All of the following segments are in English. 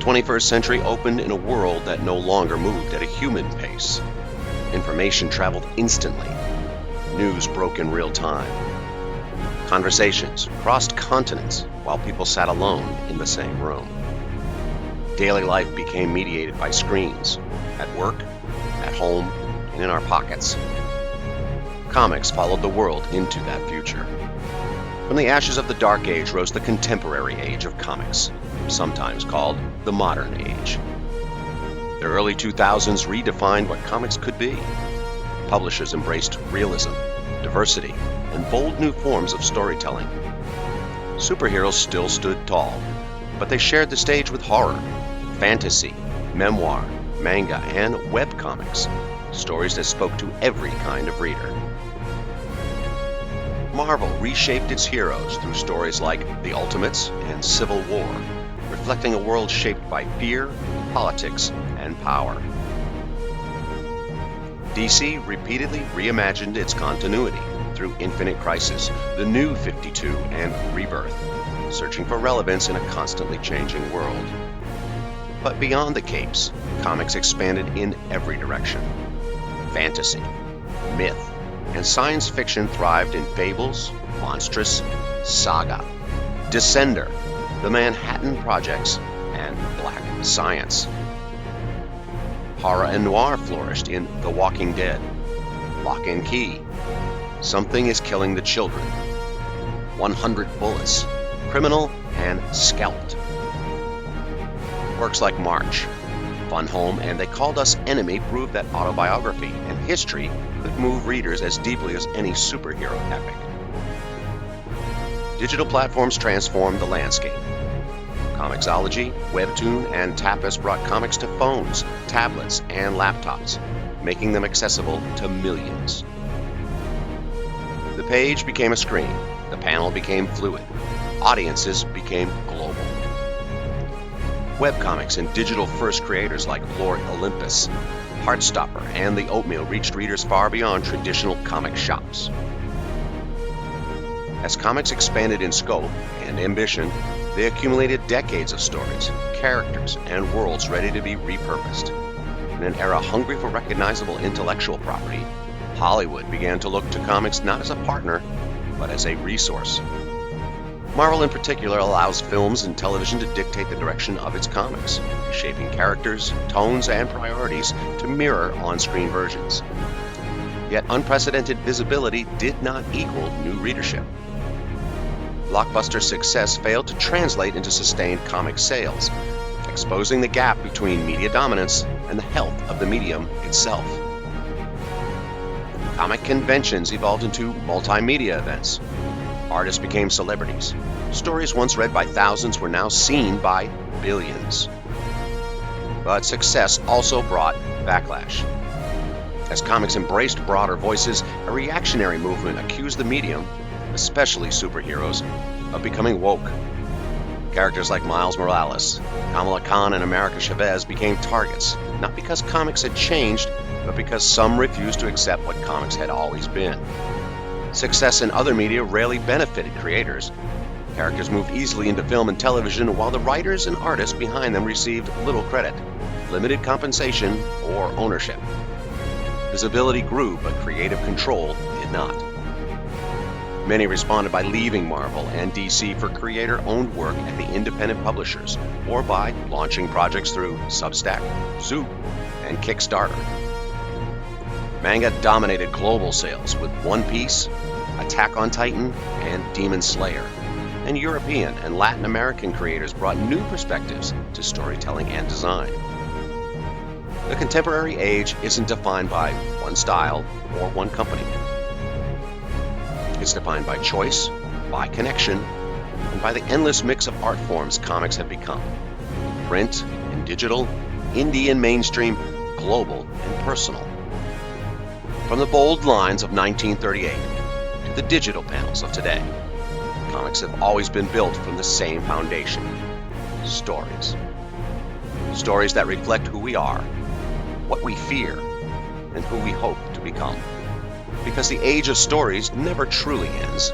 21st century opened in a world that no longer moved at a human pace. Information traveled instantly. News broke in real time. Conversations crossed continents while people sat alone in the same room. Daily life became mediated by screens, at work, at home, and in our pockets. Comics followed the world into that future. From the ashes of the Dark Age rose the contemporary age of comics, sometimes called the modern age. The early 2000s redefined what comics could be. Publishers embraced realism, diversity, and bold new forms of storytelling. Superheroes still stood tall, but they shared the stage with horror, fantasy, memoir, manga, and webcomics, stories that spoke to every kind of reader. Marvel reshaped its heroes through stories like The Ultimates and Civil War, reflecting a world shaped by fear, politics, and power. DC repeatedly reimagined its continuity through Infinite Crisis, The New 52, and Rebirth, searching for relevance in a constantly changing world. But beyond the capes, comics expanded in every direction. Fantasy, myth, and science fiction thrived in Fables, Monstrous, Saga, Descender, The Manhattan Projects, and Black Science. Horror and noir flourished in The Walking Dead, Lock and Key, Something is Killing the Children, 100 Bullets, Criminal, and Scalped. Works like March, Fun Home, and They Called Us Enemy proved that autobiography and history could move readers as deeply as any superhero epic. Digital platforms transformed the landscape. Comixology, Webtoon, and Tapas brought comics to phones, tablets, and laptops, making them accessible to millions. The page became a screen, the panel became fluid, audiences became global. Webcomics and digital-first creators like Lord Olympus, Heartstopper, and The Oatmeal reached readers far beyond traditional comic shops. As comics expanded in scope and ambition, they accumulated decades of stories, characters, and worlds ready to be repurposed. In an era hungry for recognizable intellectual property, Hollywood began to look to comics not as a partner, but as a resource. Marvel in particular allows films and television to dictate the direction of its comics, shaping characters, tones, and priorities to mirror on-screen versions. Yet unprecedented visibility did not equal new readership. Blockbuster success failed to translate into sustained comic sales, exposing the gap between media dominance and the health of the medium itself. Comic conventions evolved into multimedia events. Artists became celebrities. Stories once read by thousands were now seen by billions. But success also brought backlash. As comics embraced broader voices, a reactionary movement accused the medium, especially superheroes, of becoming woke. Characters like Miles Morales, Kamala Khan, and America Chavez became targets, not because comics had changed, but because some refused to accept what comics had always been. Success in other media rarely benefited creators. Characters moved easily into film and television, while the writers and artists behind them received little credit, limited compensation, or ownership. Visibility grew, but creative control did not. Many responded by leaving Marvel and DC for creator-owned work at the independent publishers, or by launching projects through Substack, Zoop, and Kickstarter. Manga dominated global sales with One Piece, Attack on Titan, and Demon Slayer, and European and Latin American creators brought new perspectives to storytelling and design. The contemporary age isn't defined by one style or one company. It's defined by choice, by connection, and by the endless mix of art forms comics have become. Print and digital, indie and mainstream, global and personal. From the bold lines of 1938 to the digital panels of today, comics have always been built from the same foundation: stories. Stories that reflect who we are, what we fear, and who we hope to become. Because the age of stories never truly ends.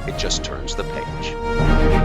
It just turns the page.